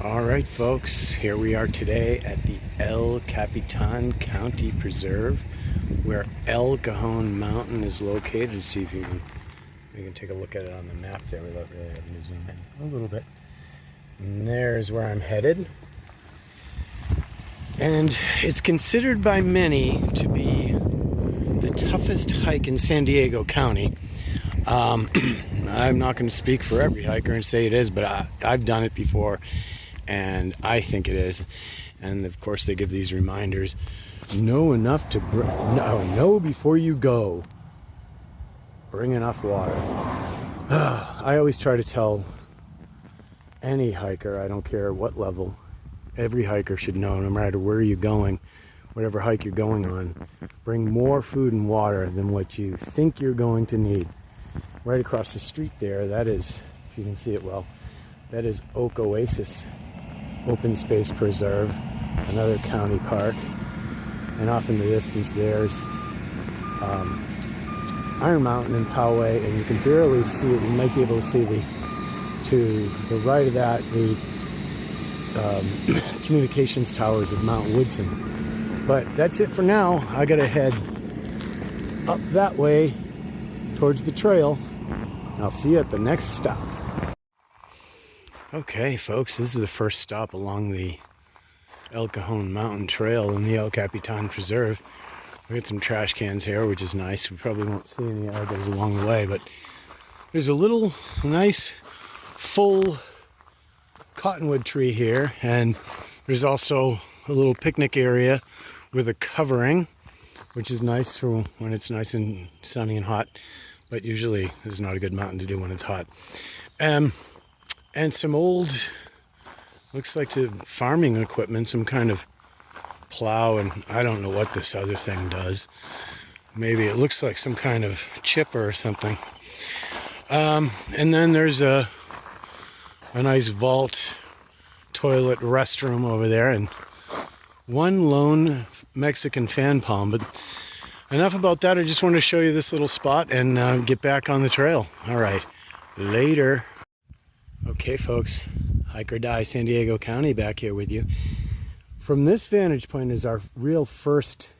All right, folks, here we are today at the El Capitan County Preserve, where El Cajon Mountain is located. See if you can take a look at it on the map there without really having to zoom in a little bit. And there's where I'm headed. And it's considered by many to be the toughest hike in San Diego County. I'm not going to speak for every hiker and say it is, but I've done it before, and I think it is. And of course, they give these reminders: know enough to know before you go. Bring enough water. I always try to tell any hiker, I don't care what level, every hiker should know, no matter where you're going, whatever hike you're going on, bring more food and water than what you think you're going to need. Right across the street there, that is, if you can see it well, that is Oak Oasis Open Space Preserve, another county park. And off in the distance there's Iron Mountain and Poway, and you can barely see it. You might be able to see to the right of that, the communications towers of Mount Woodson. But that's it for now. I gotta head up that way towards the trail. I'll see you at the next stop. Okay, folks, this is the first stop along the El Cajon Mountain Trail in the El Capitan Preserve. We got some trash cans here, which is nice. We probably won't see any others along the way, but there's a little nice full cottonwood tree here, and there's also a little picnic area with a covering, which is nice for when it's nice and sunny and hot, but usually it's not a good mountain to do when it's hot. And some old, looks like the farming equipment, some kind of plow, and I don't know what this other thing does. Maybe it looks like some kind of chipper or something. And then there's a nice vault toilet restroom over there, and one lone Mexican fan palm. But enough about that. I just wanted to show you this little spot and get back on the trail. All right, later. Okay, folks, hike or die, San Diego County back here with you. From this vantage point is our real first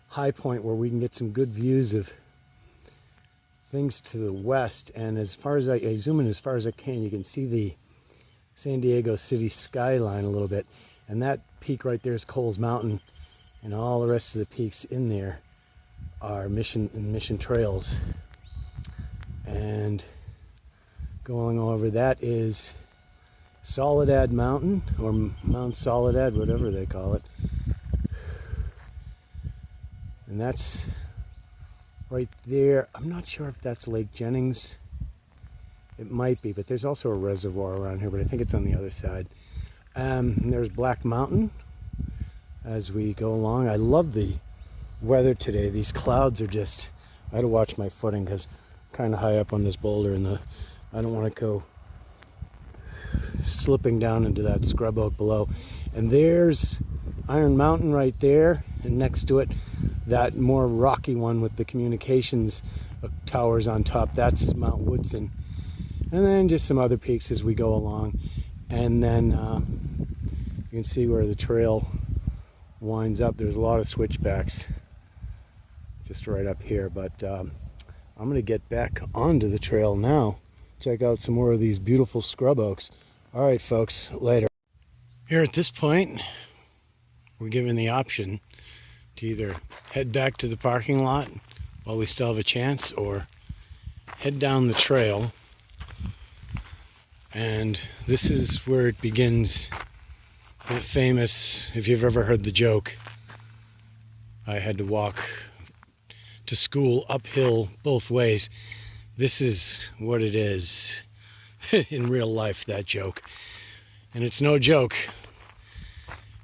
high point where we can get some good views of things to the west. And as far as I zoom in as far as I can, you can see the San Diego city skyline a little bit. And that peak right there is Coles Mountain, and all the rest of the peaks in there are mission trails. And going over that is Soledad Mountain, or Mount Soledad, whatever they call it. And that's right there. I'm not sure if that's Lake Jennings. It might be, but there's also a reservoir around here, but I think it's on the other side. And there's Black Mountain as we go along. I love the weather today. These clouds are just, I had to watch my footing because I'm kind of high up on this boulder, and I don't want to go slipping down into that scrub oak below. And there's Iron Mountain right there, and next to it, that more rocky one with the communications towers on top, that's Mount Woodson. And then just some other peaks as we go along. And then you can see where the trail winds up. There's a lot of switchbacks just right up here, but I'm going to get back onto the trail now. Check out some more of these beautiful scrub oaks. All right, folks, later. Here at this point, we're given the option to either head back to the parking lot while we still have a chance, or head down the trail. And this is where it begins, that famous, if you've ever heard the joke, I had to walk to school uphill both ways. This is what it is in real life, that joke. And it's no joke.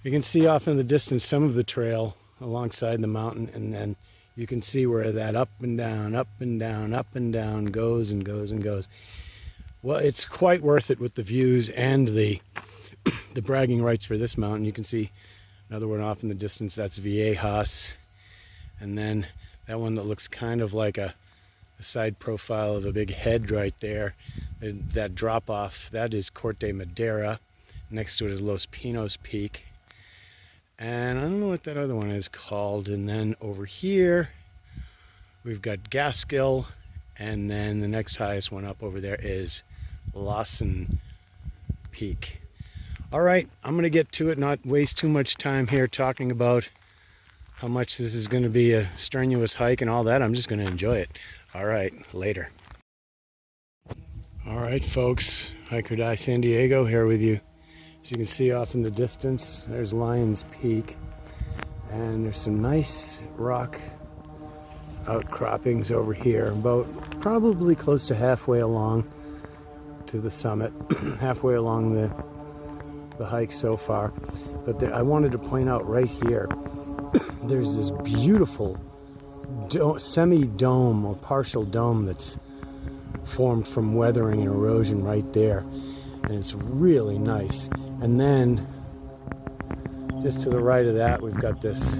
You can see off in the distance some of the trail alongside the mountain, and then you can see where that up and down, up and down, up and down goes and goes and goes. Well, it's quite worth it with the views and the bragging rights for this mountain. You can see another one off in the distance, that's Viejas. And then that one that looks kind of like a side profile of a big head right there. That drop off, that is Corte Madera. Next to it is Pinos Peak. And I don't know what that other one is called. And then over here, we've got Gaskill. And then the next highest one up over there is Lawson Peak. All right, I'm going to get to it, not waste too much time here talking about how much this is going to be a strenuous hike and all that. I'm just going to enjoy it. All right, later. All right, folks, Hike or Die San Diego here with you. As you can see off in the distance, there's Lions Peak, and there's some nice rock outcroppings over here, about probably close to halfway along to the summit, halfway along the hike so far. But I wanted to point out right here, there's this beautiful semi-dome or partial dome that's formed from weathering and erosion right there, and it's really nice. And then just to the right of that, we've got this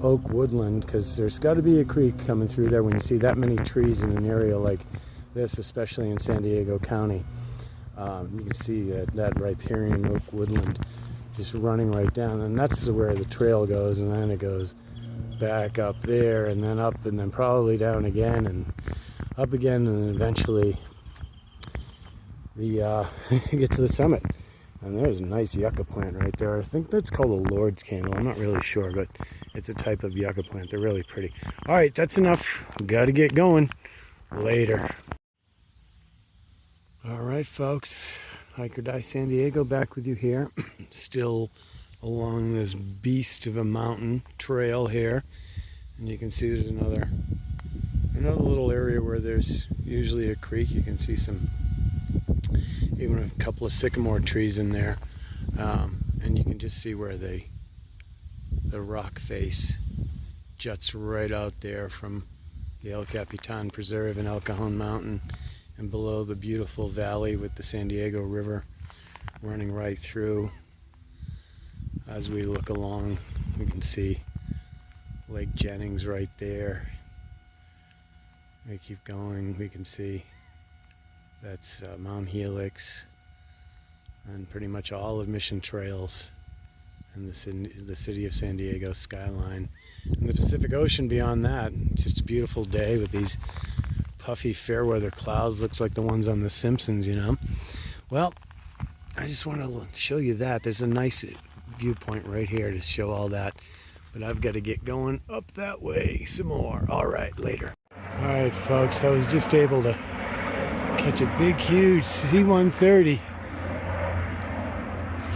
oak woodland, because there's got to be a creek coming through there when you see that many trees in an area like this, especially in San Diego County. You can see that riparian oak woodland just running right down, and that's where the trail goes, and then it goes back up there, and then up, and then probably down again, and up again, and then eventually get to the summit. And there's a nice yucca plant right there. I think that's called a Lord's candle. I'm not really sure, but it's a type of yucca plant. They're really pretty. All right, that's enough. Got to get going. Later. All right, folks. Hike or Die San Diego back with you here. Still along this beast of a mountain trail here. And you can see there's another little area where there's usually a creek. You can see even a couple of sycamore trees in there, and you can just see where the rock face juts right out there from the El Capitan Preserve and El Cajon Mountain, and below the beautiful valley with the San Diego River running right through. As we look along, we can see Lake Jennings right there. We keep going, we can see that's Mount Helix, and pretty much all of Mission Trails and the city of San Diego skyline. And the Pacific Ocean beyond that. It's just a beautiful day with these puffy fair weather clouds. Looks like the ones on The Simpsons, you know. Well, I just want to show you that. There's a nice viewpoint right here to show all that. But I've got to get going up that way some more. All right, later. All right, folks, I was just able to catch a big, huge C-130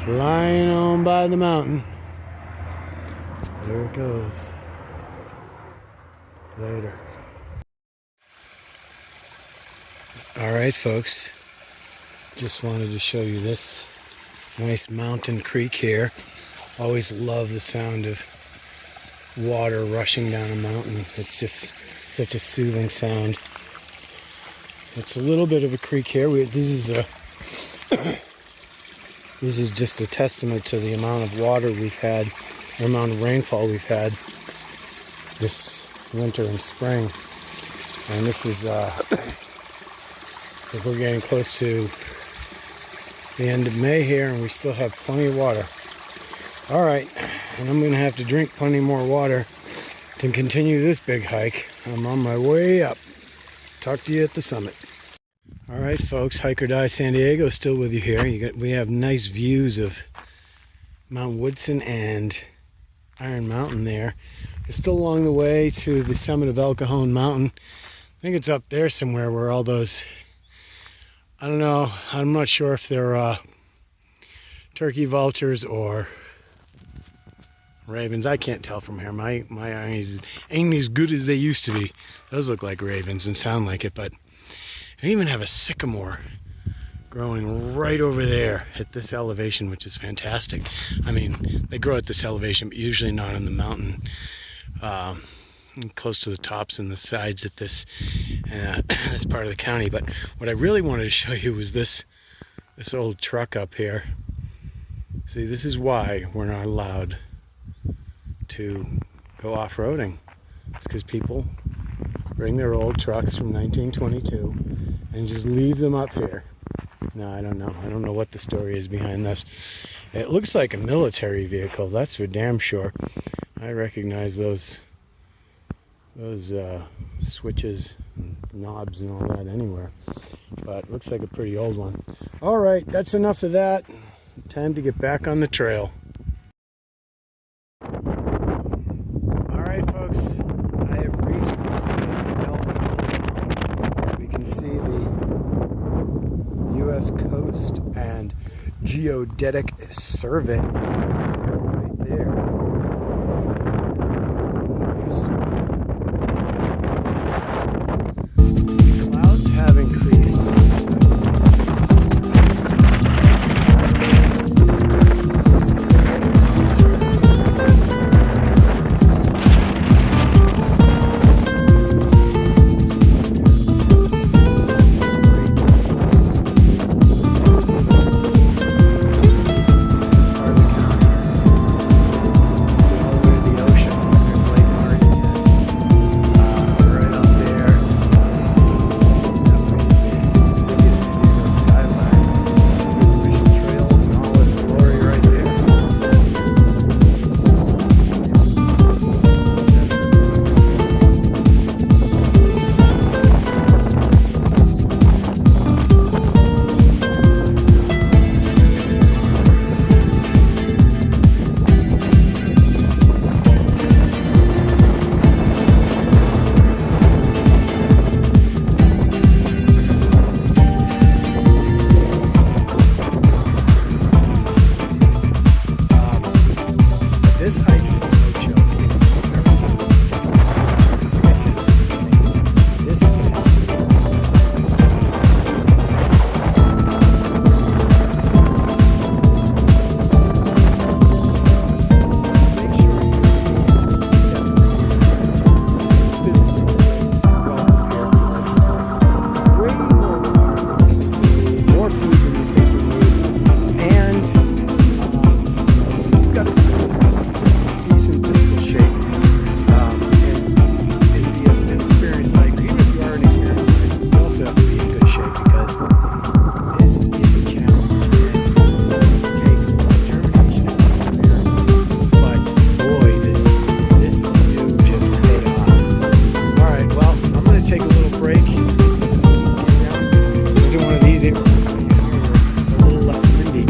flying on by the mountain. There it goes. Later. All right, folks, just wanted to show you this nice mountain creek here. Always love the sound of water rushing down a mountain. It's just such a soothing sound. It's a little bit of a creek here. This is just a testament to the amount of water we've had, the amount of rainfall we've had this winter and spring. And this is, we're getting close to the end of May here, and we still have plenty of water. All right, and I'm going to have to drink plenty more water to continue this big hike. I'm on my way up. Talk to you at the summit. All right, folks, Hike or Die San Diego still with you here. We have nice views of Mount Woodson and Iron Mountain there. It's still along the way to the summit of El Cajon Mountain. I think it's up there somewhere where all those, I don't know, I'm not sure if they're turkey vultures or ravens. I can't tell from here. My eyes ain't as good as they used to be. Those look like ravens and sound like it, but I even have a sycamore growing right over there at this elevation, which is fantastic. I mean, they grow at this elevation, but usually not on the mountain, close to the tops and the sides at this part of the county. But what I really wanted to show you was this old truck up here. See, this is why we're not allowed to go off-roading. It's because people bring their old trucks from 1922 and just leave them up here No, I don't know. I don't know what the story is behind this. It looks like a military vehicle, that's for damn sure. I recognize those switches and knobs and all that anywhere. But it looks like a pretty old one. All right, that's enough of that. Time to get back on the trail. All right, folks, I have reached the summit of El Cajon. We can see the U.S. Coast and Geodetic Survey right there. The clouds have increased. This hike is no joke. Like I said at the beginning, this is make sure you're definitely physically well prepared for this. Way more water than you think you need, more food than you think you need, and you've got to decent physical shape. And to be an experienced hiker, even if you are an experienced hiker, you also have to be in good shape because this is a challenge and it takes determination and perseverance. But boy, this view just paid off. Alright, well, I'm going to take a little break. We'll do one of these here. It's a little less windy.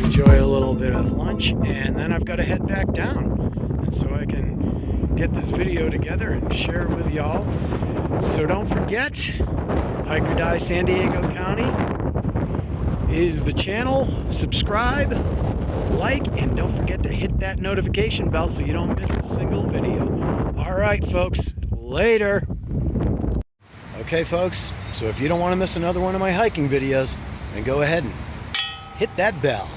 Enjoy a little bit of lunch, and then I've got to head back down so I can get this video together and share it with y'all. So don't forget, Hike or Die San Diego County is the channel. Subscribe, like, and don't forget to hit that notification bell so you don't miss a single video. Alright folks, later. Okay folks, so if you don't want to miss another one of my hiking videos, then go ahead and hit that bell.